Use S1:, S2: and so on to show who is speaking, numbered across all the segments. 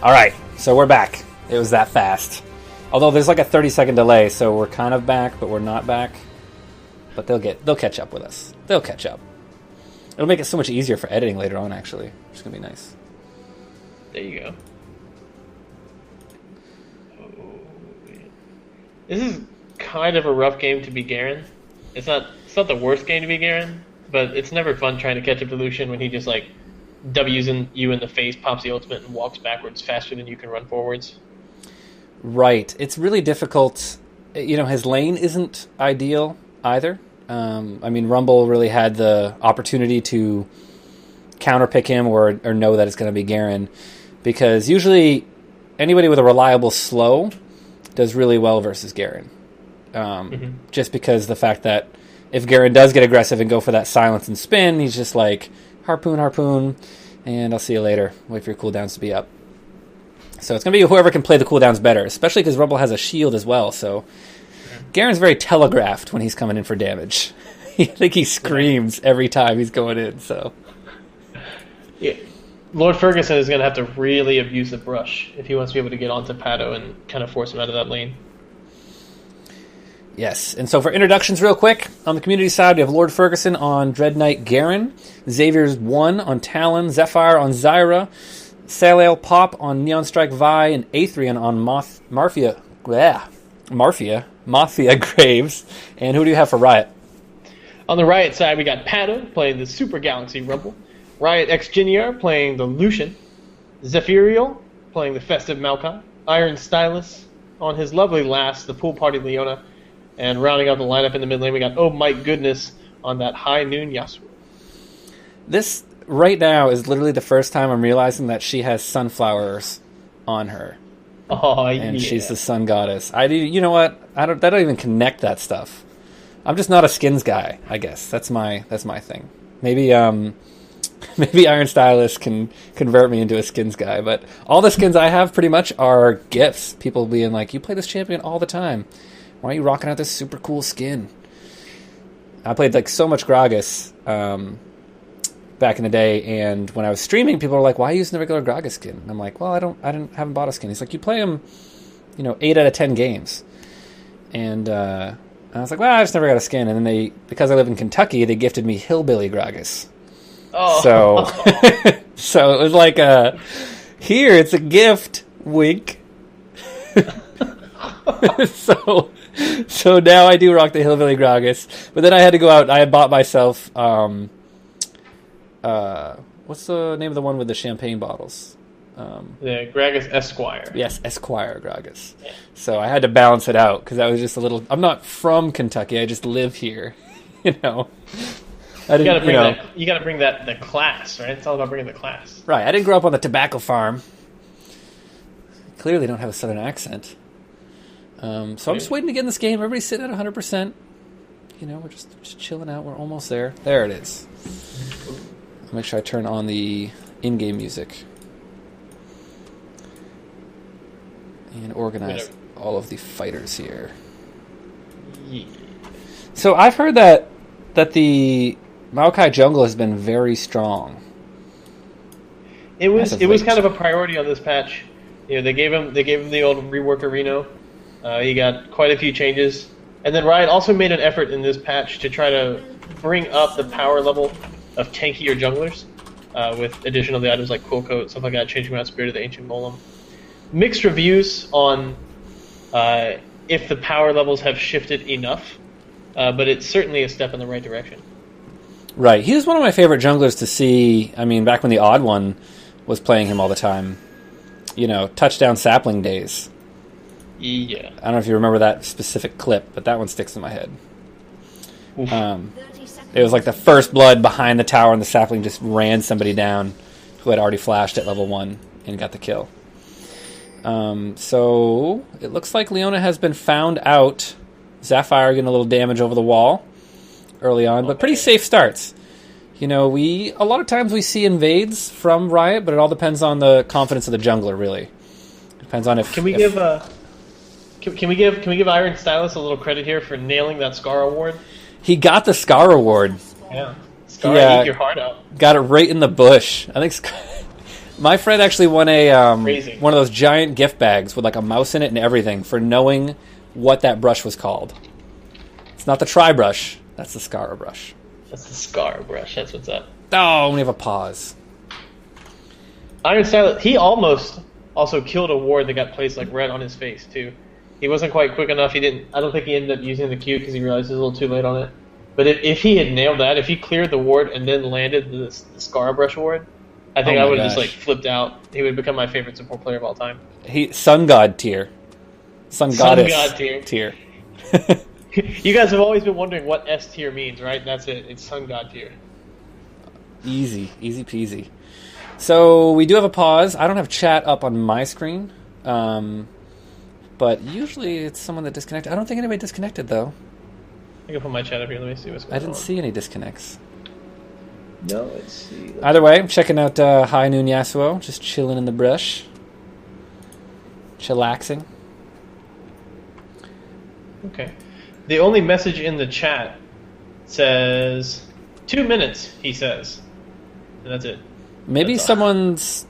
S1: All right, so we're back. It was that fast. Although there's like a 30-second delay, so we're kind of back, but we're not back. But they'll catch up with us. They'll catch up. It'll make it so much easier for editing later on, actually. It's going to be nice.
S2: There you go. Oh, man. This is kind of a rough game to be Garen. It's not the worst game to be Garen, but it's never fun trying to catch up to Lucian when he just like W's you in the face, pops the ultimate, and walks backwards faster than you can run forwards.
S1: Right. It's really difficult. His lane isn't ideal either. Rumble really had the opportunity to counterpick him or know that it's going to be Garen, because usually anybody with a reliable slow does really well versus Garen. Just because the fact that if Garen does get aggressive and go for that silence and spin, he's just like, harpoon, and I'll see you later. Wait for your cooldowns to be up. So it's going to be whoever can play the cooldowns better, especially because Rumble has a shield as well, so Garen's very telegraphed when he's coming in for damage. I think he screams every time he's going in, so...
S2: Yeah. Lord Ferguson is going to have to really abuse the brush if he wants to be able to get onto Pado and kind of force him out of that lane.
S1: Yes, and so for introductions real quick, on the community side, we have Lord Ferguson on Dread Knight Garen, Xavier's 1 on Talon, Zephyr on Zyra, Salael Pop on Neon Strike Vi, and Aetherion on Mafia Graves. And who do you have for Riot?
S2: On the Riot side, we got Pado playing the Super Galaxy Rumble, Riot X Jiniar playing the Lucian, Zephyriel playing the Festive Maokai, Iron Stylus on his lovely last, the Pool Party Leona, and rounding out the lineup in the mid lane, we got Oh My Goodness on that High Noon Yasuo.
S1: This right now is literally the first time I'm realizing that she has sunflowers on her.
S2: Oh,
S1: and she's the sun goddess. You know what? I don't even connect that stuff. I'm just not a skins guy, I guess. That's my thing. Maybe Iron Stylus can convert me into a skins guy, but all the skins I have pretty much are gifts. People being like, you play this champion all the time. Why are you rocking out this super cool skin? I played like so much Gragas back in the day, and when I was streaming, people were like, "Why are you using the regular Gragas skin?" And I'm like, "Well, haven't bought a skin." He's like, "You play him, 8 out of 10 games," and I was like, "Well, I just never got a skin." And then because I live in Kentucky, they gifted me Hillbilly Gragas.
S2: Oh,
S1: so it was like here it's a gift, wink. So now I do rock the Hillbilly Gragas, but then I had to go out. I had bought myself what's the name of the one with the champagne bottles?
S2: The Gragas Esquire.
S1: Yes, Esquire Gragas. Yeah. So I had to balance it out because I was just a little. I'm not from Kentucky. I just live here.
S2: You gotta bring the class, right? It's all about bringing the class.
S1: Right. I didn't grow up on the tobacco farm. Clearly don't have a southern accent. So I'm just waiting to get in this game. Everybody's sitting at 100%. We're just chilling out. We're almost there. There it is. I'll make sure I turn on the in-game music. And organize all of the fighters here. Yeah. So I've heard that the Maokai jungle has been very strong.
S2: It was kind of a priority on this patch. They gave him the old reworker Reno. He got quite a few changes, and then Riot also made an effort in this patch to try to bring up the power level of tankier junglers with addition of the items like Quill Coat, stuff like that, changing around Spirit of the Ancient Golem. Mixed reviews on if the power levels have shifted enough, but it's certainly a step in the right direction.
S1: Right. He was one of my favorite junglers to see. I mean, back when the Odd One was playing him all the time. Touchdown sapling days.
S2: Yeah.
S1: I don't know if you remember that specific clip, but that one sticks in my head. It was like the first blood behind the tower, and the sapling just ran somebody down who had already flashed at level 1 and got the kill. So it looks like Leona has been found out. Zephyr getting a little damage over the wall early on, but pretty safe starts. A lot of times we see invades from Riot, but it all depends on the confidence of the jungler, really. Depends on if...
S2: Can we give Iron Stylus a little credit here for nailing that Scar award?
S1: He got the Scar award.
S2: Yeah. Scar, eat your heart out.
S1: Got it right in the bush. I think My friend actually won a
S2: Crazy.
S1: one of those giant gift bags with like a mouse in it and everything for knowing what that brush was called. It's not the Tri brush. That's the Scar brush.
S2: That's the Scar brush. That's what's up.
S1: Oh, we have a pause.
S2: Iron Salad, he almost also killed a ward that got placed like right on his face too. He wasn't quite quick enough. I don't think he ended up using the Q because he realized it was a little too late on it. But if he had nailed that, if he cleared the ward and then landed the Scar brush ward, I think I would have just like flipped out. He would become my favorite support player of all time.
S1: Sun God tier. Sun Goddess
S2: God tier. You guys have always been wondering what S tier means, right? That's it. It's Sun God tier.
S1: Easy peasy. So we do have a pause. I don't have chat up on my screen, but usually it's someone that disconnected. I don't think anybody disconnected though.
S2: I can put my chat up here. Let me see what's going on.
S1: I didn't see any disconnects.
S2: No, let's see.
S1: Either way, I'm checking out High Noon Yasuo, just chilling in the brush, chillaxing.
S2: Okay. The only message in the chat says 2 minutes. He says, and that's it.
S1: Maybe
S2: that's
S1: someone's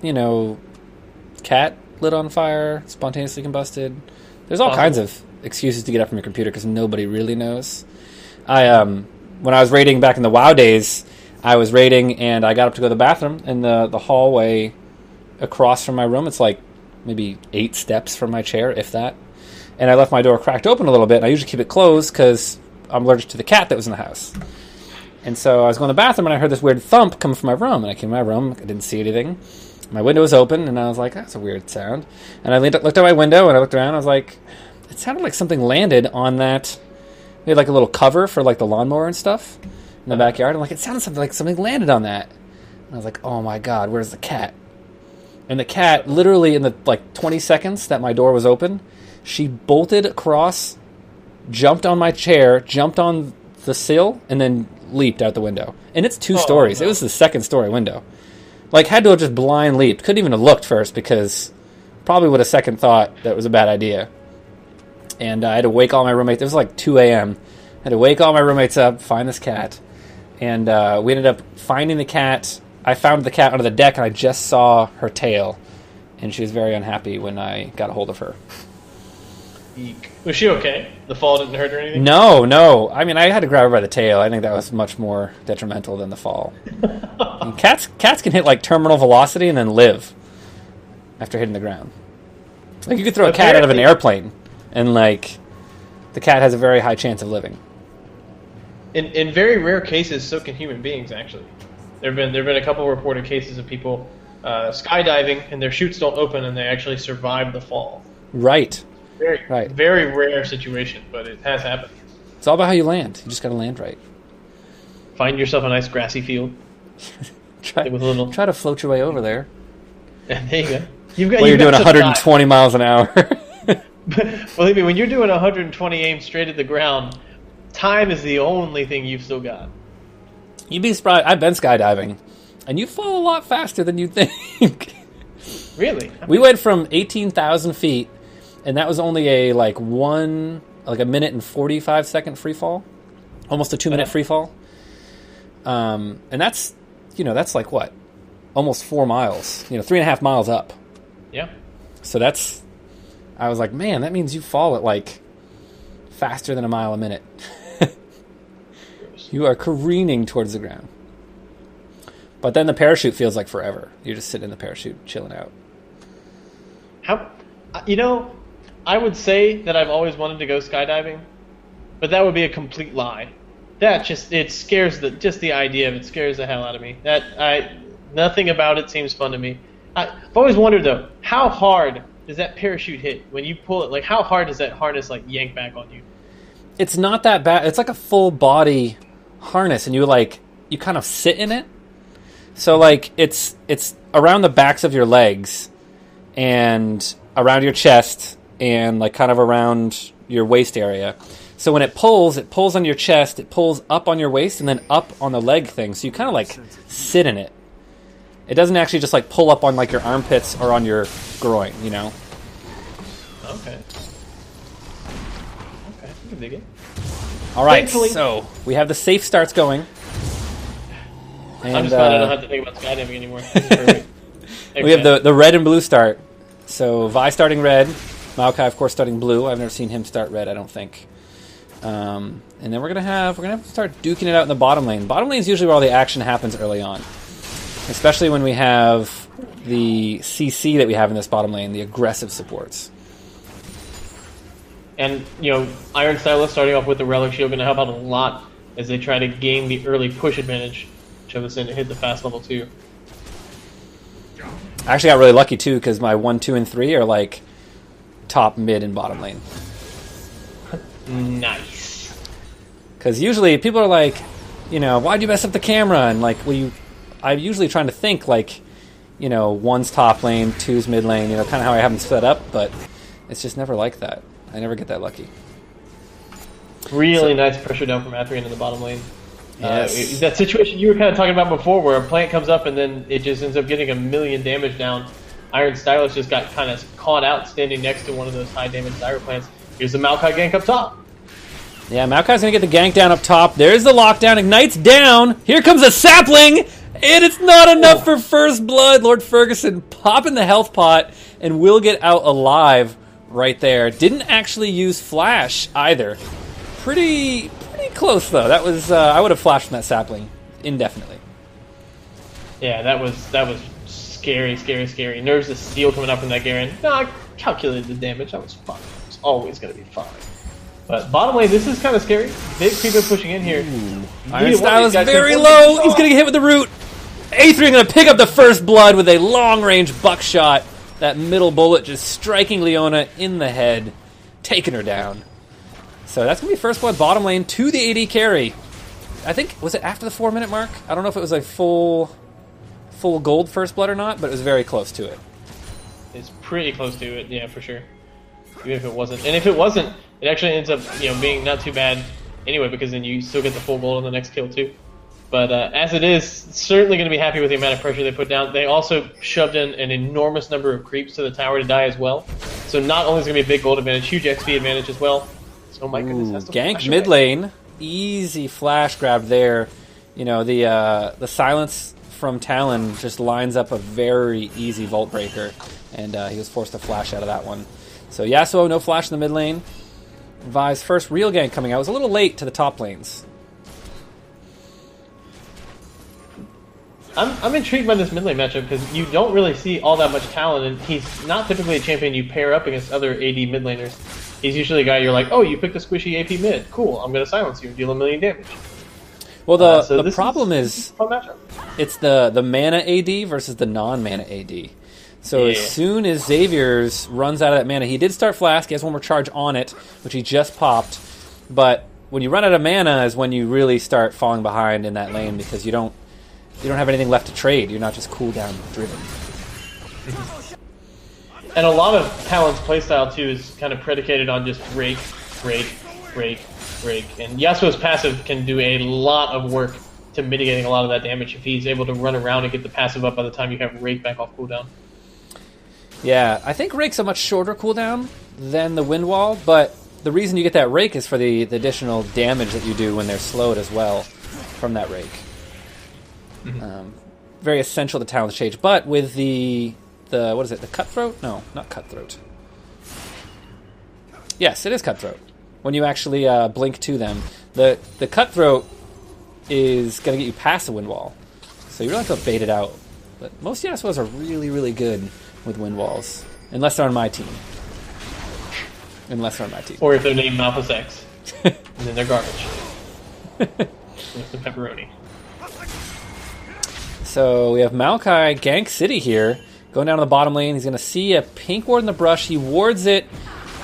S1: cat lit on fire, spontaneously combusted. There's all kinds of excuses to get up from your computer because nobody really knows. When I was raiding back in the WoW days, I was raiding and I got up to go to the bathroom in the hallway across from my room. It's like maybe 8 steps from my chair, if that. And I left my door cracked open a little bit. And I usually keep it closed because I'm allergic to the cat that was in the house. And so I was going to the bathroom and I heard this weird thump coming from my room. And I came to my room. I didn't see anything. My window was open and I was like, that's a weird sound. And I looked at my window and I looked around and I was like, it sounded like something landed on that. We had like a little cover for like the lawnmower and stuff in the backyard. I'm like, it sounded like something landed on that. And I was like, oh my God, where's the cat? And the cat, literally in the like 20 seconds that my door was open, she bolted across, jumped on my chair, jumped on the sill, and then leaped out the window. And it's 2 stories. No. It was the 2nd story window. Like, had to have just blind leaped. Couldn't even have looked first because probably would have second thought that was a bad idea. And I had to wake all my roommates. It was like 2 a.m. I had to wake all my roommates up, find this cat. And we ended up finding the cat. I found the cat under the deck, and I just saw her tail. And she was very unhappy when I got a hold of her.
S2: Eek. Was she okay? The fall didn't hurt her or anything?
S1: No. I mean, I had to grab her by the tail. I think that was much more detrimental than the fall. Cats can hit like terminal velocity and then live after hitting the ground. Like you could throw a cat out of an airplane, and like the cat has a very high chance of living.
S2: In very rare cases, so can human beings. Actually, there've been a couple of reported cases of people skydiving and their chutes don't open and they actually survive the fall.
S1: Right.
S2: Very rare situation, but it has happened.
S1: It's all about how you land. You just got to land right.
S2: Find yourself a nice grassy field.
S1: try to float your way over there.
S2: And there you go.
S1: You're doing 120 miles an hour.
S2: Believe me, when you're doing 120 aim straight at the ground, time is the only thing you've still got.
S1: You'd be surprised. I've been skydiving, and you fall a lot faster than you'd think.
S2: Really?
S1: We went from 18,000 feet, and that was only a minute and 45 second free fall, almost a 2-minute free fall. And that's like what, almost 4 miles, 3.5 miles up.
S2: Yeah.
S1: So I was like, man, that means you fall at like faster than a mile a minute. You are careening towards the ground. But then the parachute feels like forever. You're just sitting in the parachute, chilling out.
S2: I would say that I've always wanted to go skydiving, but that would be a complete lie. It scares the idea of it scares the hell out of me. Nothing about it seems fun to me. I've always wondered though, how hard does that parachute hit when you pull it? Like, how hard does that harness like yank back on you?
S1: It's not that bad. It's like a full body harness, and you kind of sit in it. So like it's around the backs of your legs and around your chest and like kind of around your waist area. So when it pulls on your chest, it pulls up on your waist and then up on the leg thing. So you kind of like sit in it. It doesn't actually just like pull up on like your armpits or on your groin,
S2: Okay. Okay, I can dig it.
S1: All right, so we have the safe starts going.
S2: I'm just glad I don't have to think about skydiving anymore. This is perfect.
S1: We have the red and blue start. So Vi starting red, Maokai of course starting blue. I've never seen him start red, I don't think. And then we're gonna have to start duking it out in the bottom lane. Bottom lane is usually where all the action happens early on, especially when we have the CC that we have in this bottom lane, the aggressive supports.
S2: And Iron Stylist starting off with the Relic Shield going to help out a lot as they try to gain the early push advantage. Shove us in to hit the fast level 2.
S1: I actually got really lucky too because my 1, 2, and 3 are like top, mid, and bottom lane.
S2: Nice.
S1: Because usually people are like, why'd you mess up the camera? And like, I'm usually trying to think like, 1's top lane, 2's mid lane, kind of how I have them set up, but it's just never like that. I never get that lucky.
S2: Really nice pressure down from Athrean in the bottom lane.
S1: Yes.
S2: That situation you were kind of talking about before where a plant comes up and then it just ends up getting 1,000,000 damage down. Iron Stylist just got kind of caught out standing next to one of those high damage Zyra plants. Here's the Maokai gank up top.
S1: Yeah, Maokai's going to get the gank down up top. There's the lockdown. Ignites down. Here comes a sapling. And it's not enough for first blood. Lord Ferguson popping the health pot and will get out alive right there. Didn't actually use flash either. Pretty close though. That was I would have flashed from that sapling indefinitely.
S2: Yeah, that was scary. Nerves of steel coming up from that Garen. No, I calculated the damage. That was fine. It's always going to be fine. But bottom lane, this is kind of scary. Big creeper pushing in here.
S1: Iron Style is very low. He's going to get hit with the root. A3 going to pick up the first blood with a long-range buckshot. That middle bullet just striking Leona in the head, taking her down. So that's going to be first blood bottom lane to the AD carry. I think, was it after the 4-minute mark? I don't know if it was a full gold first blood or not, but it was very close to it.
S2: It's pretty close to it, yeah, for sure. Even if it wasn't. And if it wasn't, it actually ends up being not too bad anyway, because then you still get the full gold on the next kill too. But as it is, certainly going to be happy with the amount of pressure they put down. They also shoved in an enormous number of creeps to the tower to die as well. So not only is it going to be a big gold advantage, huge XP advantage as well. So my goodness, has to
S1: gank mid lane, easy flash grab there. The silence from Talon just lines up a very easy Vault Breaker, and he was forced to flash out of that one. So Yasuo, no flash in the mid lane. Vi's first real gank coming out was a little late to the top lanes.
S2: I'm intrigued by this mid lane matchup because you don't really see all that much talent, and he's not typically a champion you pair up against other AD mid laners. He's usually a guy you're like, oh, you picked a squishy AP mid. Cool, I'm going to silence you and deal 1,000,000 damage.
S1: Well, the problem is it's the mana AD versus the non-mana AD. So as soon as Xavier's runs out of that mana, he did start Flask, he has one more charge on it, which he just popped, but when you run out of mana is when you really start falling behind in that lane because you don't have anything left to trade. You're not just cooldown driven.
S2: And a lot of Talon's playstyle too is kind of predicated on just rake. And Yasuo's passive can do a lot of work to mitigating a lot of that damage if he's able to run around and get the passive up by the time you have Rake back off cooldown.
S1: Yeah, I think Rake's a much shorter cooldown than the Wind Wall, but the reason you get that Rake is for the additional damage that you do when they're slowed as well from that Rake. Mm-hmm. Very essential to Talon's change, but with the what is it? The Cutthroat? No, not Cutthroat. Yes, it is Cutthroat. When you actually blink to them, the Cutthroat is going to get you past the Wind Wall, so you really have to bait it out. But most Yasuos are really, really good with Wind Walls, unless they're on my team.
S2: Or if they're named Malphus X, and then they're garbage. With the pepperoni.
S1: So we have Maokai Gank City here, going down to the bottom lane. He's going to see a pink ward in the brush. He wards it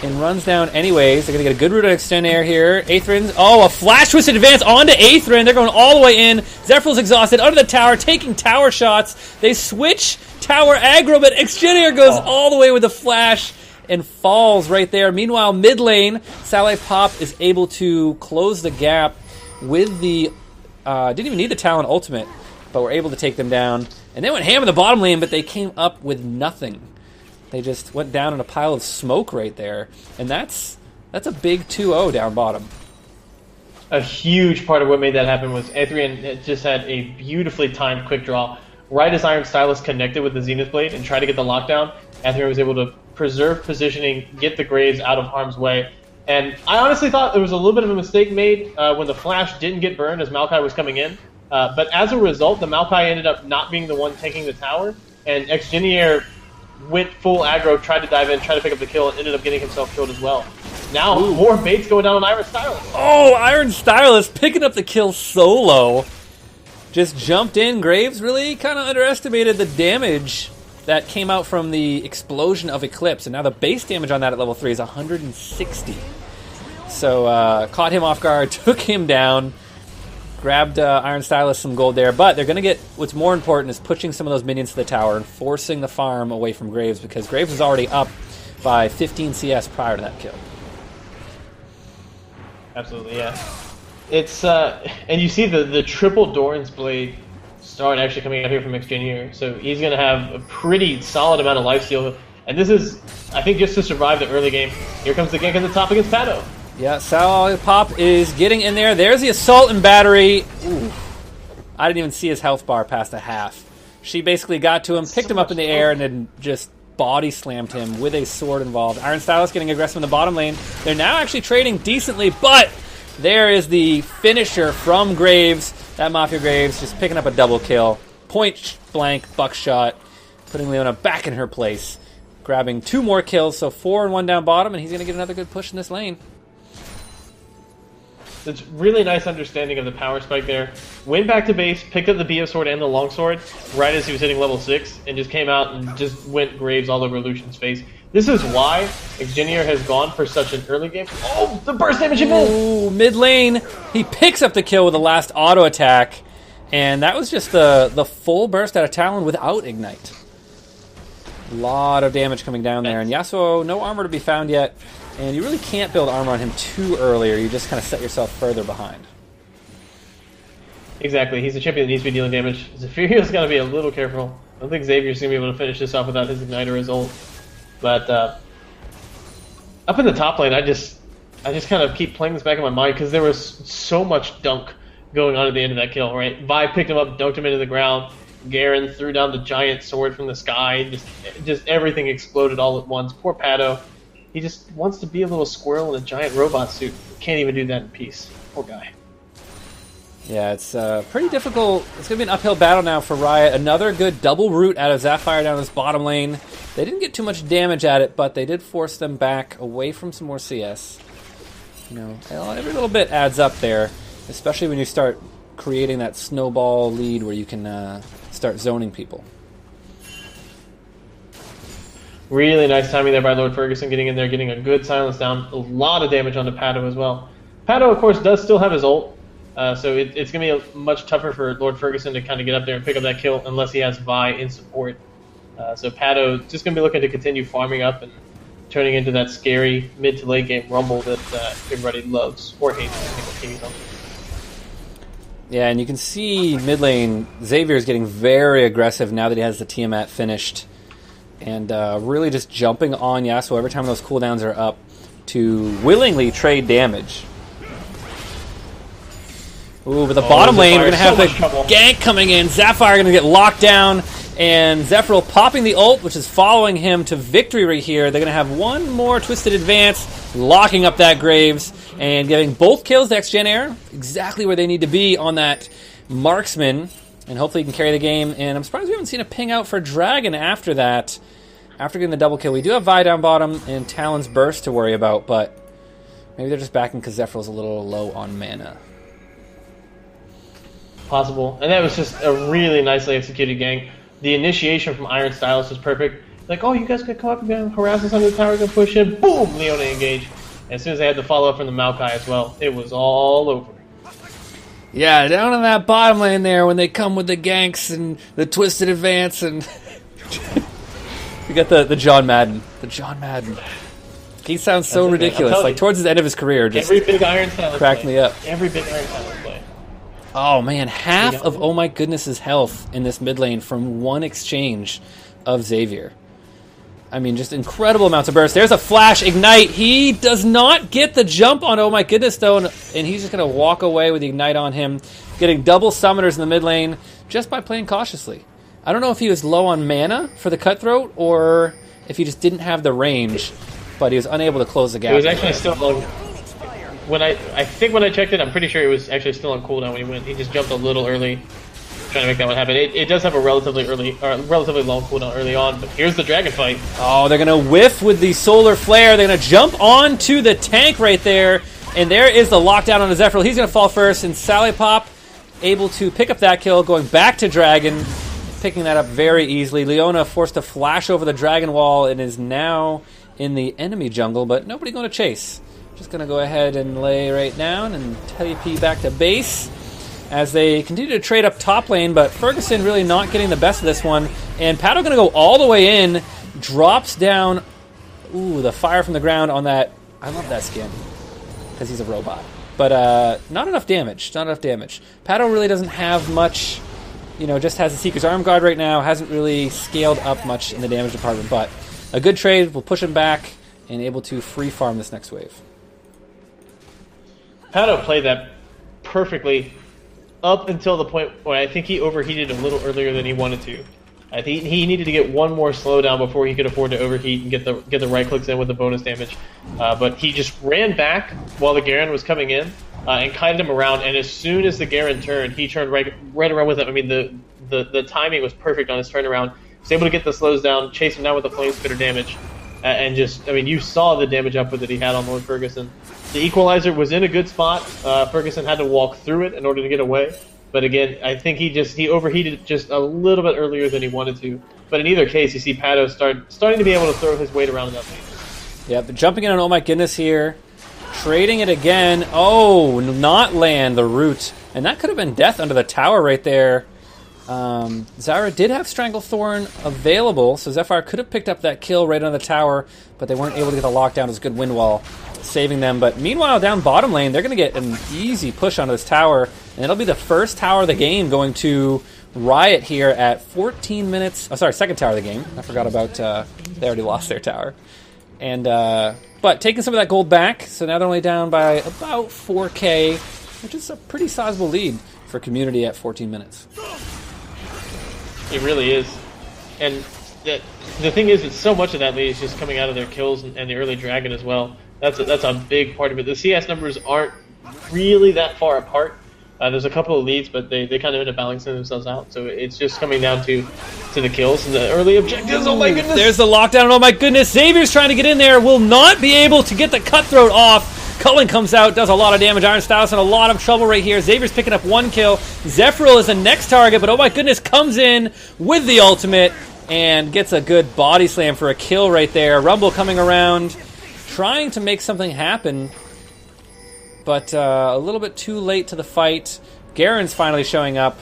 S1: and runs down anyways. They're going to get a good root on Extend Air here. Aetherin's, a flash twisted advance onto Aetherin. They're going all the way in. Zephyr's exhausted, under the tower, taking tower shots. They switch tower aggro, but Extend Air goes all the way with the flash and falls right there. Meanwhile, mid lane, Saleh Pop is able to close the gap with the... didn't even need the Talon ultimate, but were able to take them down. And they went ham in the bottom lane, but they came up with nothing. They just went down in a pile of smoke right there. And that's a big 2-0 down bottom. A
S2: huge part of what made that happen was Aetherian just had a beautifully timed quick draw right as Iron Stylus connected with the Zenith Blade and tried to get the lockdown, Aether was able to preserve positioning, get the Graves out of harm's way. And I honestly thought there was a little bit of a mistake made when the Flash didn't get burned as Maokai was coming in. But as a result, the Maokai ended up not being the one taking the tower, and Exgenier went full aggro, tried to dive in, tried to pick up the kill, and ended up getting himself killed as well. Now, more baits going down on Iron Stylus.
S1: Oh, Iron Stylus picking up the kill solo. Just jumped in. Graves really kind of underestimated the damage that came out from the explosion of Eclipse, and now the base damage on that at level 3 is 160. So caught him off guard, took him down, grabbed Iron Stylus some gold there, but they're going to get, what's more important is pushing some of those minions to the tower and forcing the farm away from Graves, because Graves was already up by 15 CS prior to that kill.
S2: Absolutely, yeah. It's and you see the triple Doran's Blade start actually coming out here from Exgenier, so he's going to have a pretty solid amount of lifesteal. And this is, I think, just to survive the early game. Here comes the gank at the top against Pato.
S1: Yeah, Sal Pop is getting in there. There's the assault and battery. Ooh. I didn't even see his health bar past a half. She basically got to him, picked him up in the air, and then just body slammed him with a sword involved. Iron Stylus getting aggressive in the bottom lane. They're now actually trading decently, but there is the finisher from Graves. That Mafia Graves just picking up a double kill. Point blank buckshot, putting Leona back in her place. Grabbing 2 more kills, so 4 and 1 down bottom, and he's going to get another good push in this lane.
S2: It's really nice understanding of the power spike there. Went back to base, picked up the BF sword and the longsword right as he was hitting level 6, and just came out and just went Graves all over Lucian's face. This is why Exgenier has gone for such an early game. Oh, the burst damage in mid!
S1: Ooh, mid lane. He picks up the kill with the last auto attack, and that was just the full burst out of Talon without Ignite. A lot of damage coming down there, and Yasuo, no armor to be found yet. And you really can't build armor on him too early, or you just kind of set yourself further behind.
S2: Exactly. He's a champion that needs to be dealing damage. Zephyrio's got to be a little careful. I don't think Xavier's going to be able to finish this off without his Ignite or his ult. But up in the top lane, I just kind of keep playing this back in my mind because there was so much dunk going on at the end of that kill, right? Vi picked him up, dunked him into the ground. Garen threw down the giant sword from the sky. Just everything exploded all at once. Poor Pato. He just wants to be a little squirrel in a giant robot suit. Can't even do that in peace. Poor guy.
S1: Yeah, it's pretty difficult. It's going to be an uphill battle now for Riot. Another good double root out of Sapphire down this bottom lane. They didn't get too much damage at it, but they did force them back away from some more CS. You know, every little bit adds up there, especially when you start creating that snowball lead where you can start zoning people.
S2: Really nice timing there by Lord Ferguson, getting in there, getting a good silence down. A lot of damage onto Pato as well. Pato, of course, does still have his ult, so it's going to be much tougher for Lord Ferguson to kind of get up there and pick up that kill unless he has Vi in support. So Pato just going to be looking to continue farming up and turning into that scary mid to late game rumble that everybody loves or hates.
S1: Yeah, and you can see mid lane, Xavier is getting very aggressive now that he has the Tiamat finished. And really just jumping on Yasuo every time those cooldowns are up to willingly trade damage. Ooh, but the bottom lane, we're going to have the gank coming in. Sapphire going to get locked down. And Zephyral popping the ult, which is following him to victory right here. They're going to have one more Twisted Advance, locking up that Graves, and giving both kills to Exgenier, exactly where they need to be on that marksman. And hopefully he can carry the game. And I'm surprised we haven't seen a ping out for Dragon after that. After getting the double kill. We do have Vi down bottom and Talon's Burst to worry about, but maybe they're just backing because Zephyral's a little low on mana.
S2: Possible. And that was just a really nicely executed gank. The initiation from Iron Stylus was perfect. Like, oh, you guys can come up and harass us under the tower, we're going to push in. Boom! Leona engaged. And as soon as they had the follow-up from the Maokai as well, it was all over.
S1: Yeah, down in that bottom lane there when they come with the ganks and the Twisted Advance and... We got the John Madden. The John Madden. He sounds so ridiculous. Like, towards the end of his career, just
S2: every big Iron Stylus
S1: cracked me up.
S2: Every big Iron Stylus play.
S1: Oh, man. Half of Oh My Goodness's health in this mid lane from one exchange of Xavier. I mean, just incredible amounts of burst. There's a flash Ignite. He does not get the jump on Oh My Goodness, though, and he's just going to walk away with the Ignite on him, getting double summoners in the mid lane just by playing cautiously. I don't know if he was low on mana for the Cutthroat or if he just didn't have the range, but he was unable to close the gap.
S2: It was actually still on. I think when I checked it, I'm pretty sure it was actually still on cooldown when he went. He just jumped a little early, trying to make that one happen. It does have a relatively long cooldown early on, but here's the dragon fight.
S1: Oh, they're gonna whiff with the solar flare. They're gonna jump onto the tank right there, and there is the lockdown on the Zephyr. He's gonna fall first, and Sally Pop able to pick up that kill, going back to Dragon, picking that up very easily. Leona forced to flash over the Dragon wall and is now in the enemy jungle, but nobody going to chase. Just going to go ahead and lay right down and TP back to base as they continue to trade up top lane, but Ferguson really not getting the best of this one. And Pato going to go all the way in, drops down. Ooh, the fire from the ground on that. I love that skin because he's a robot. But not enough damage. Not enough damage. Pato really doesn't have much, just has the Seeker's Arm Guard right now. Hasn't really scaled up much in the damage department. But a good trade will push him back and able to free farm this next wave.
S2: Pato played that perfectly up until the point where I think he overheated a little earlier than he wanted to. I think he needed to get one more slowdown before he could afford to overheat and get the right clicks in with the bonus damage. But he just ran back while the Garen was coming in and kited him around. And as soon as the Garen turned, he turned right around with him. I mean, the timing was perfect on his turnaround. He was able to get the slows down, chase him down with the flame spitter damage, and you saw the damage output that he had on Lord Ferguson. The equalizer was in a good spot. Ferguson had to walk through it in order to get away. But again, I think he overheated just a little bit earlier than he wanted to. But in either case, you see Pato starting to be able to throw his weight around in that lane.
S1: Yeah, but jumping in on Oh My Goodness here. Trading it again. Oh, not land the root. And that could have been death under the tower right there. Zyra did have Stranglethorn available, so Zephyr could have picked up that kill right on the tower, but they weren't able to get the lockdown. It was a good wind wall saving them. But meanwhile, down bottom lane, they're going to get an easy push onto this tower, and it'll be the first tower of the game going to Riot here at 14 minutes. Oh, sorry, second tower of the game. I forgot about they already lost their tower. And but taking some of that gold back, so now they're only down by about 4K, which is a pretty sizable lead for Community at 14 minutes.
S2: It really is. And the thing is, it's so much of that lead is just coming out of their kills and the early Dragon as well. That's a big part of it. The CS numbers aren't really that far apart. There's a couple of leads, but they kind of end up balancing themselves out. So it's just coming down to the kills and the early objectives. Oh my goodness! There's
S1: the lockdown. Oh my goodness! Xavier's trying to get in there. Will not be able to get the Cutthroat off. Cullen comes out, does a lot of damage. Iron Styles in a lot of trouble right here. Xavier's picking up one kill. Zephyr is the next target, but oh my goodness, comes in with the ultimate and gets a good body slam for a kill right there. Rumble coming around, trying to make something happen, but a little bit too late to the fight. Garen's finally showing up,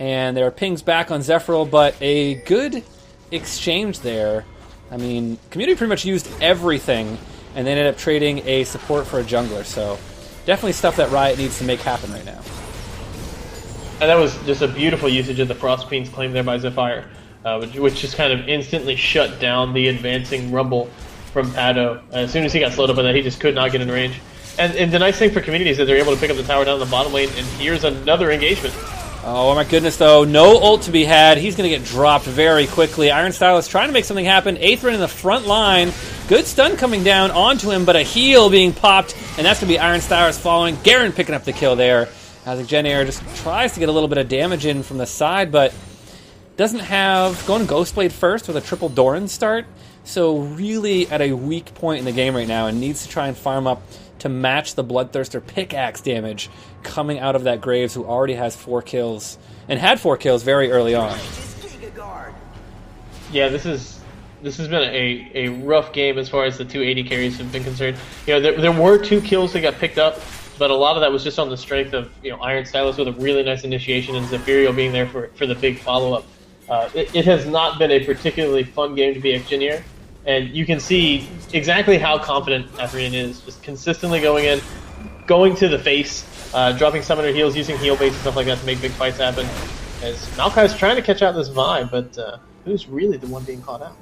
S1: and there are pings back on Zephyr, but a good exchange there. I mean, Community pretty much used everything, and they ended up trading a support for a jungler, so definitely stuff that Riot needs to make happen right now.
S2: And that was just a beautiful usage of the Frost Queen's claim there by Zephyr, which just kind of instantly shut down the advancing Rumble from Pato. As soon as he got slowed up by that, he just could not get in range. And the nice thing for Community is that they're able to pick up the tower down the bottom lane, and here's another engagement.
S1: Oh my goodness, though. No ult to be had. He's going to get dropped very quickly. Iron Stylus trying to make something happen. Aethrin in the front line. Good stun coming down onto him, but a heal being popped, and that's going to be Iron Stylus following. Garen picking up the kill there. As Jen Air just tries to get a little bit of damage in from the side, but doesn't have... Going Ghostblade first with a triple Doran start. So really at a weak point in the game right now, and needs to try and farm up to match the Bloodthirster pickaxe damage coming out of that Graves, who already has 4 kills, and had 4 kills very early on.
S2: Yeah, this has been a rough game as far as the 2 AD carries have been concerned. There were 2 kills that got picked up, but a lot of that was just on the strength of Iron Stylus with a really nice initiation and Zephyrio being there for the big follow-up. It has not been a particularly fun game to be Engineer. And you can see exactly how confident Athrean is, just consistently going in, going to the face, dropping summoner heals, using heal base and stuff like that to make big fights happen. As Maokai's trying to catch out this vibe, but who's really the one being caught out?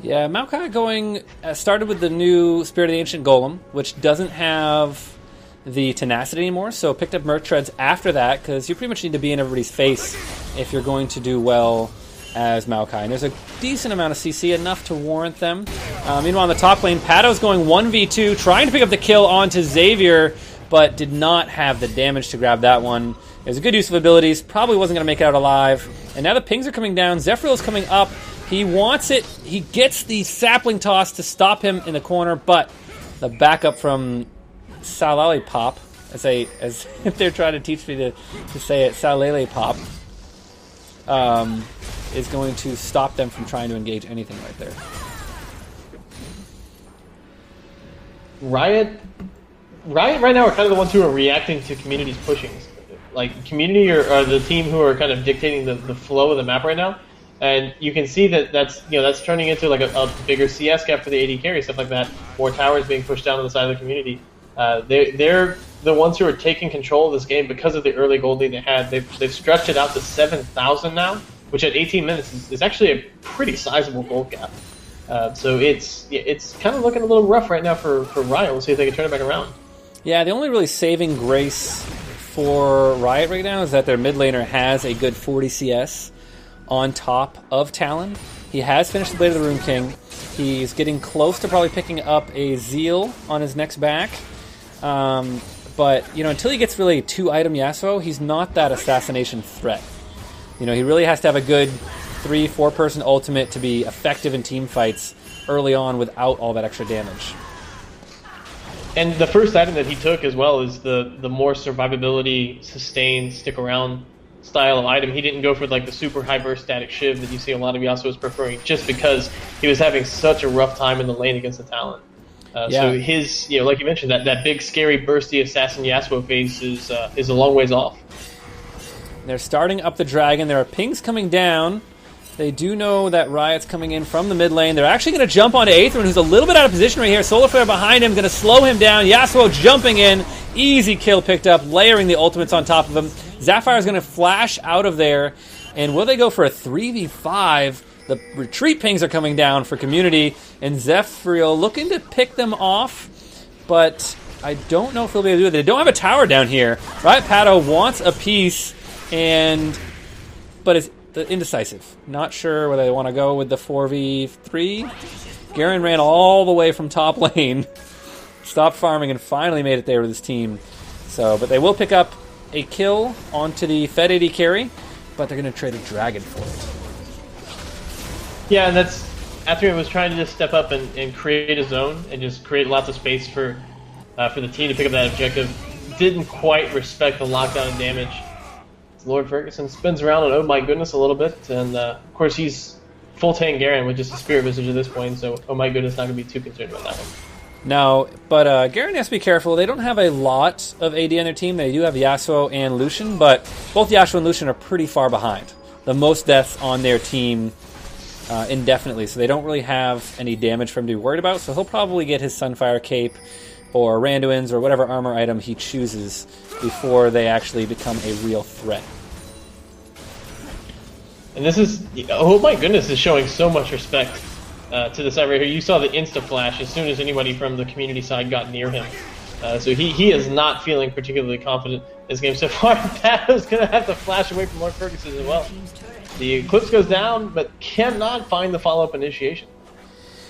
S1: Yeah, Maokai started with the new Spirit of the Ancient Golem, which doesn't have the tenacity anymore, so picked up Merc Treads after that, because you pretty much need to be in everybody's face if you're going to do well as Maokai. And there's a decent amount of CC, enough to warrant them. Meanwhile, on the top lane, Pato's going 1v2, trying to pick up the kill onto Xavier, but did not have the damage to grab that one. It was a good use of abilities, probably wasn't going to make it out alive. And now the pings are coming down, Zephyril's coming up. He wants it, he gets the sapling toss to stop him in the corner, but the backup from Salale Pop, as if they're trying to teach me to say it, Salale Pop, is going to stop them from trying to engage anything right there.
S2: Riot right now are kind of the ones who are reacting to Community's pushings. Like, Community are the team who are kind of dictating the flow of the map right now. And you can see that's turning into like a bigger CS gap for the AD carry, stuff like that. More towers being pushed down on the side of the Community. They're the ones who are taking control of this game because of the early gold lead they had. They've stretched it out to 7,000 now, which at 18 minutes is actually a pretty sizable gold gap. So it's kind of looking a little rough right now for Riot. We'll see if they can turn it back around.
S1: Yeah, the only really saving grace for Riot right now is that their mid laner has a good 40 CS on top of Talon. He has finished the Blade of the Rune King. He's getting close to probably picking up a Zeal on his next back. But, until he gets really 2-item Yasuo, he's not that assassination threat. He really has to have a good 3-4 person ultimate to be effective in team fights early on without all that extra damage.
S2: And the first item that he took as well is the more survivability, sustained, stick around style of item. He didn't go for like the super high burst static shiv that you see a lot of Yasuo's preferring, just because he was having such a rough time in the lane against the Talon. So his, like you mentioned, that big scary bursty assassin Yasuo phase is a long ways off.
S1: They're starting up the dragon. There are pings coming down. They do know that Riot's coming in from the mid lane. They're actually going to jump onto Aetherman, who's a little bit out of position right here. Solar Flare behind him, going to slow him down. Yasuo jumping in. Easy kill picked up, layering the ultimates on top of him. Zapphire's going to flash out of there. And will they go for a 3v5? The retreat pings are coming down for Community. And Zephyriel looking to pick them off. But I don't know if they'll be able to do it. They don't have a tower down here. Riot Pato wants a piece, but it's indecisive. Not sure whether they want to go with the 4v3. Garen ran all the way from top lane, stopped farming, and finally made it there with his team. But they will pick up a kill onto the Fed AD carry, but they're going to trade a dragon for it.
S2: Yeah, and that's after it was trying to just step up and create a zone and just create lots of space for the team to pick up that objective. Didn't quite respect the lockdown and damage. Lord Ferguson spins around on oh my goodness a little bit, and of course he's full tank Garen with just a Spirit Visage at this point, so oh my goodness, not going to be too concerned about that one.
S1: No, but Garen has to be careful. They don't have a lot of AD on their team. They do have Yasuo and Lucian, but both Yasuo and Lucian are pretty far behind. The most deaths on their team indefinitely, so they don't really have any damage for him to be worried about, so he'll probably get his Sunfire Cape or Randuin's or whatever armor item he chooses before they actually become a real threat.
S2: And this is, oh my goodness, is showing so much respect to the side right here. You saw the insta-flash as soon as anybody from the Community side got near him. So he is not feeling particularly confident this game so far. Pato's going to have to flash away from Lord Ferguson as well. The Eclipse goes down, but cannot find the follow-up initiation.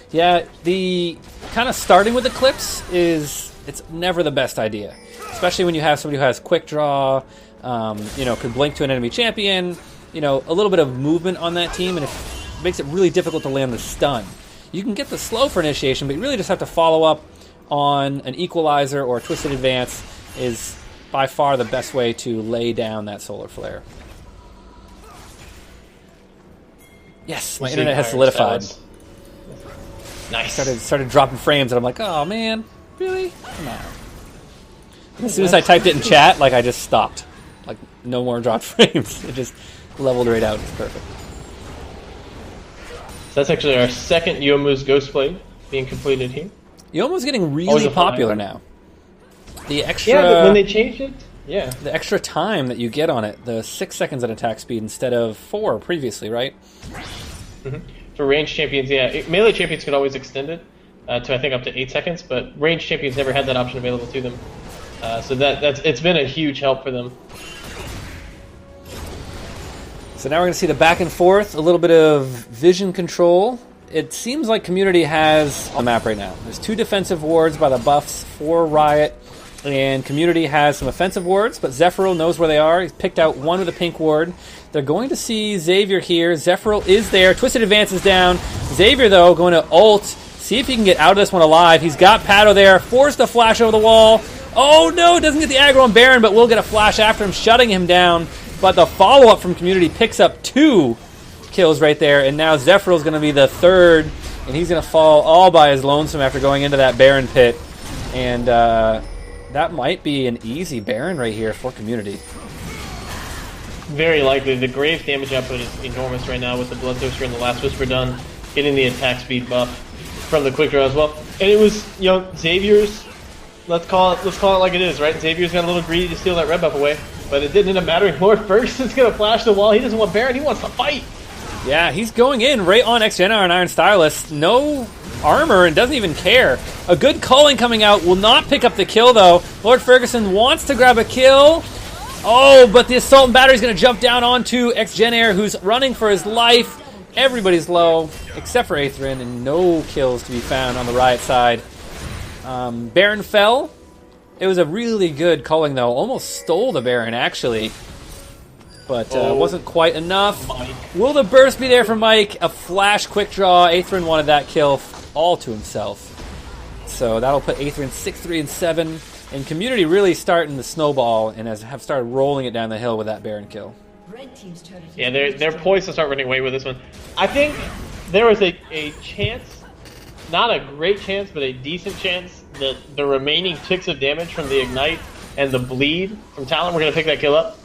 S1: Yeah, the kind of starting with Eclipse it's never the best idea. Especially when you have somebody who has quick draw, could blink to an enemy champion, a little bit of movement on that team, and it makes it really difficult to land the stun. You can get the slow for initiation, but you really just have to follow up on an equalizer or a twisted advance is by far the best way to lay down that solar flare. Yes, my internet has solidified.
S2: Nice.
S1: Started dropping frames, and I'm like, oh man, really? Come on. As soon as I typed it in chat, I just stopped. No more dropped frames. It just leveled right out. It's perfect.
S2: So that's actually our second Youmuu's Ghostblade being completed here.
S1: Youmuu's getting really popular now. The extra...
S2: Yeah, when they changed it, yeah.
S1: The extra time that you get on it, the 6 seconds at attack speed instead of 4 previously, right?
S2: Mm-hmm. For ranged champions, yeah. Melee champions could always extend it to, I think, up to 8 seconds, but ranged champions never had that option available to them. So it's been a huge help for them.
S1: So now we're going to see the back and forth, a little bit of vision control. It seems like Community has on the map right now. There's 2 defensive wards by the buffs for Riot, and Community has some offensive wards, but Zephyral knows where they are. He's picked out one with a pink ward. They're going to see Xavier here. Zephyral is there. Twisted Advance is down. Xavier, though, going to ult. See if he can get out of this one alive. He's got Pato there. Forced the flash over the wall. Oh, no, doesn't get the aggro on Baron, but will get a flash after him, shutting him down. But the follow-up from Community picks up 2 kills right there, and now Zephyral's going to be the 3rd, and he's going to fall all by his lonesome after going into that Baron pit. And that might be an easy Baron right here for Community.
S2: Very likely. The Grave damage output is enormous right now with the Bloodthirster and the Last Whisper done, getting the attack speed buff from the quick draw as well. And it was, you know, Xavier's, let's call it like it is, right? Xavier's got a little greedy to steal that red buff away, but it didn't end up mattering. Lord Ferguson's going to flash the wall. He doesn't want Baron, he wants to fight. Yeah,
S1: he's going in right on XGenR and Iron Stylist. No armor and doesn't even care. A good culling coming out will not pick up the kill, though. Lord Ferguson wants to grab a kill. Oh, but the Assault and Battery is going to jump down onto XGenR, who's running for his life. Everybody's low, except for Aethrin, and no kills to be found on the Riot side. Baron fell. It was a really good culling, though. Almost stole the Baron, actually. But wasn't quite enough.
S2: Mike.
S1: Will the burst be there for Mike? A flash quick draw. Aethrin wanted that kill all to himself. So that'll put Aethrin 6-3 and 7. And Community really starting the snowball and have started rolling it down the hill with that Baron kill.
S2: Yeah, they're poised to start running away with this one. I think there was a chance, not a great chance, but a decent chance that the remaining ticks of damage from the Ignite and the Bleed from Talon were going to pick that kill up.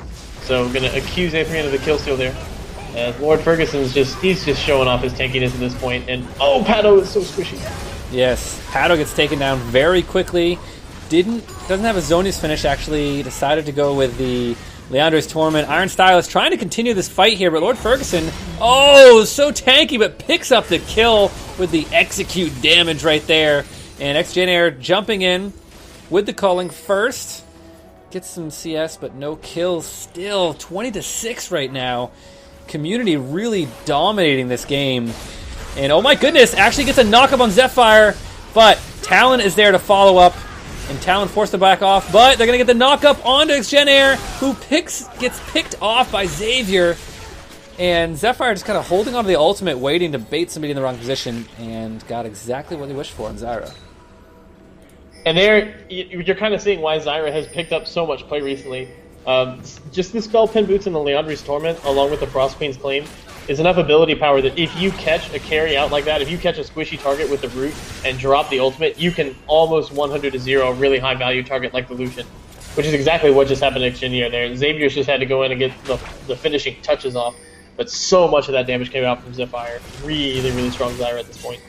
S2: So we're going to accuse Aethrin of the kill steal there. As Lord Ferguson's he's just showing off his tankiness at this point. And oh, Pato is so squishy.
S1: Yes, Pato gets taken down very quickly. Doesn't have a Zonius finish, actually. Decided to go with the Leandra's Torment. Iron Stylist trying to continue this fight here, but Lord Ferguson, oh, so tanky, but picks up the kill with the execute damage right there. And XGenR jumping in with the culling first. Gets some CS, but no kills still. 20-6 right now. Community really dominating this game. And oh my goodness, actually gets a knock-up on Zephyr, but Talon is there to follow up. And Talon forced to back off, but they're going to get the knock-up onto XGenR, who gets picked off by Xavier. And Zephyr just kind of holding onto the ultimate, waiting to bait somebody in the wrong position, and got exactly what they wished for in Zyra.
S2: And there, you're kind of seeing why Zyra has picked up so much play recently. Just the Spell Pin Boots and the Leandri's Torment, along with the Frost Queen's Claim, is enough ability power that if you catch a carry out like that, if you catch a squishy target with the root and drop the ultimate, you can almost 100-0 a really high value target like the Lucian, which is exactly what just happened to XGenR there. Xavier's just had to go in and get the finishing touches off, but so much of that damage came out from Zephyr. Really, really strong Zyra at this point.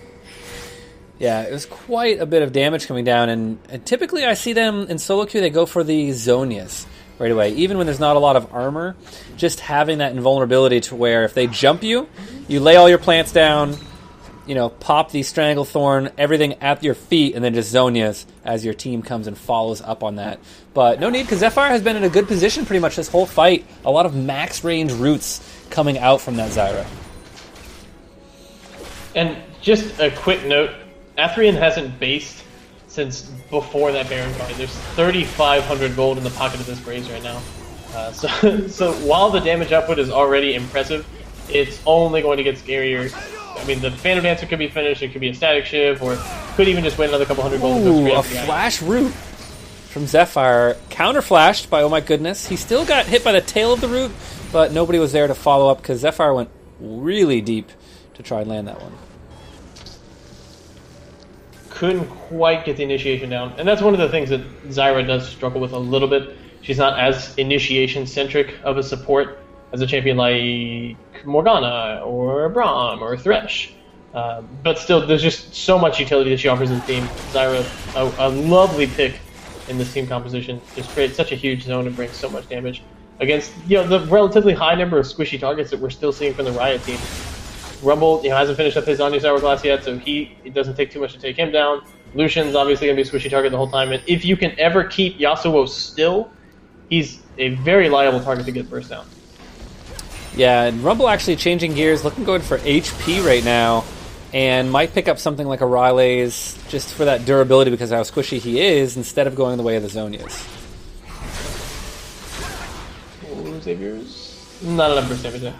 S1: Yeah, it was quite a bit of damage coming down, and typically I see them in solo queue, they go for the Zonius right away. Even when there's not a lot of armor, just having that invulnerability to where if they jump you, you lay all your plants down, you know, pop the Stranglethorn, everything at your feet, and then just Zonias as your team comes and follows up on that. But no need, because Zephyr has been in a good position pretty much this whole fight. A lot of max range roots coming out from that Zyra.
S2: And just a quick note, Athrean hasn't based since before that Baron fight. There's 3,500 gold in the pocket of this Graves right now. So while the damage output is already impressive, it's only going to get scarier. I mean, the Phantom Dancer could be finished, it could be a Static Shiv, or could even just win another couple hundred gold.
S1: Ooh, a flash root from Zephyr. Counter-flashed by, oh my goodness. He still got hit by the tail of the root, but nobody was there to follow up because Zephyr went really deep to try and land that one.
S2: Couldn't quite get the initiation down. And that's one of the things that Zyra does struggle with a little bit. She's not as initiation-centric of a support as a champion like Morgana or Braum or Thresh. But still, there's just so much utility that she offers in the team. Zyra, a lovely pick in this team composition, just creates such a huge zone and brings so much damage against, you know, the relatively high number of squishy targets that we're still seeing from the Riot team. Rumble, hasn't finished up his Onyx Hourglass yet, so it doesn't take too much to take him down. Lucian's obviously going to be a squishy target the whole time, and if you can ever keep Yasuo still, he's a very liable target to get burst down.
S1: Yeah, and Rumble actually changing gears, looking good for HP right now, and might pick up something like a Rile's just for that durability because of how squishy he is, instead of going the way of the Zonias.
S2: Xavier's not enough for damage there.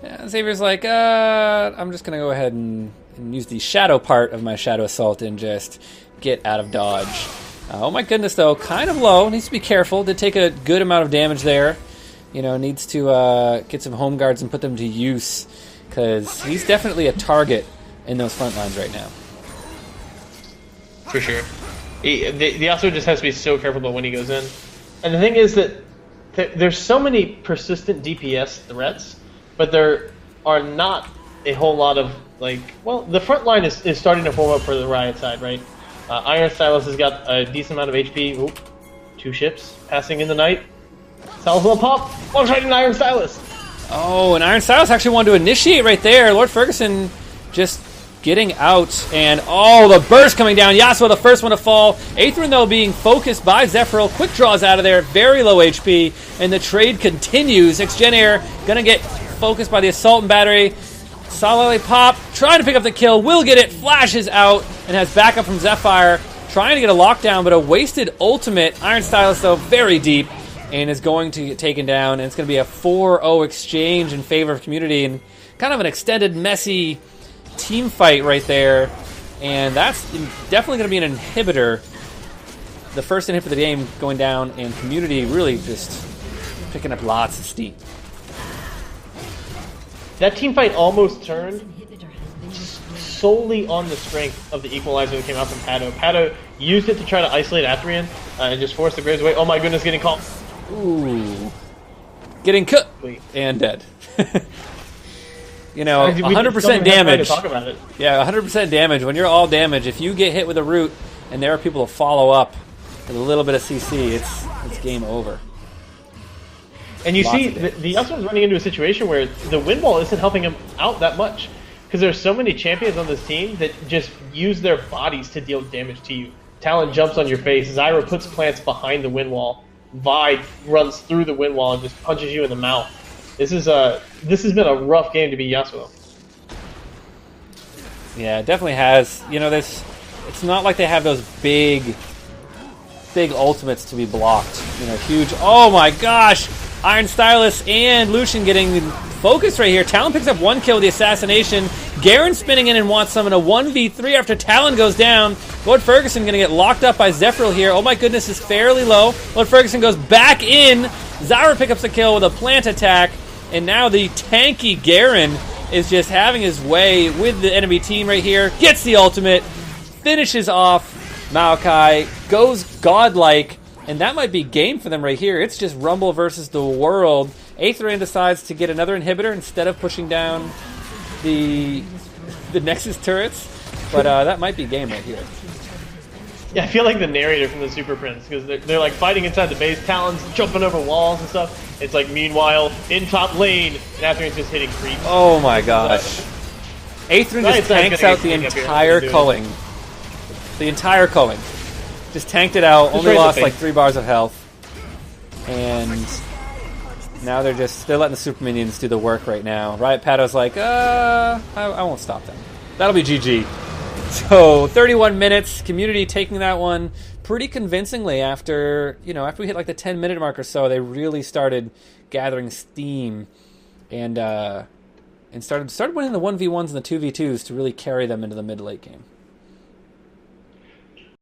S1: Yeah, Xavier's like, I'm just going to go ahead and use the shadow part of my Shadow Assault and just get out of dodge. Oh my goodness, though, kind of low. Needs to be careful. Did take a good amount of damage there. You know, needs to get some home guards and put them to use, because he's definitely a target in those front lines right now.
S2: For sure. The Yasuo just has to be so careful about when he goes in. And the thing is that there's so many persistent DPS threats, but there are not a whole lot of, like, well, the front line is starting to form up for the Riot side, right? Iron Stylus has got a decent amount of HP. Oop, 2 ships passing in the night. Stylus will pop. One-shotting Iron Stylus.
S1: Oh, and Iron Stylus actually wanted to initiate right there. Lord Ferguson just getting out, and the burst coming down. Yasuo, the first one to fall. Aethrin, though, being focused by Zephyral. Quick draws out of there, very low HP, and the trade continues. Xgen Air gonna get focused by the Assault and Battery. Solid pop, trying to pick up the kill, will get it, flashes out, and has backup from Zephyr, trying to get a lockdown, but a wasted ultimate. Iron Stylus, though, very deep, and is going to get taken down, and it's going to be a 4-0 exchange in favor of Community, and kind of an extended, messy team fight right there, and that's definitely going to be an inhibitor. The first inhib of the game going down, and Community really just picking up lots of steam.
S2: That team fight almost turned solely on the strength of the equalizer that came out from Pado. Pado used it to try to isolate Atherian and just force the Graves away. Oh my goodness, getting caught.
S1: Ooh. Getting cut and dead. You know, 100% damage.
S2: Talk about it.
S1: Yeah, 100% damage. When you're all damaged, if you get hit with a root and there are people to follow up with a little bit of CC, it's game over.
S2: And you see, the Yasuo is running into a situation where the wind wall isn't helping him out that much, because there's so many champions on this team that just use their bodies to deal damage to you. Talon jumps on your face, Zyra puts plants behind the wind wall, Vi runs through the wind wall and just punches you in the mouth. This has been a rough game to be Yasuo.
S1: Yeah, it definitely has. You know, it's not like they have those big ultimates to be blocked. You know, huge. Oh my gosh! Iron Stylus and Lucian getting focused right here. Talon picks up 1 kill with the assassination. Garen spinning in and wants some in a 1v3 after Talon goes down. Lord Ferguson going to get locked up by Zephyral here. Oh my goodness, is fairly low. Lord Ferguson goes back in. Zyra picks up the kill with a plant attack. And now the tanky Garen is just having his way with the enemy team right here. Gets the ultimate. Finishes off Maokai. Goes godlike. And that might be game for them right here. It's just Rumble versus the world. Aethrin decides to get another inhibitor instead of pushing down the Nexus turrets. But that might be game right here.
S2: Yeah, I feel like the narrator from the Super Prince, because they're like fighting inside the base, Talon's jumping over walls and stuff. It's like, meanwhile, in top lane, Aethrin's just hitting creeps.
S1: Oh my gosh. Aethrin just tanks out the entire culling. The entire culling. Just tanked it out, only lost like 3 bars of health. And now they're letting the super minions do the work right now. Riot Pado's like, I won't stop them. That'll be GG. So 31 minutes, Community taking that one pretty convincingly after we hit like the 10-minute mark or so. They really started gathering steam and started winning the 1v1s and the 2v2s to really carry them into the mid-late game.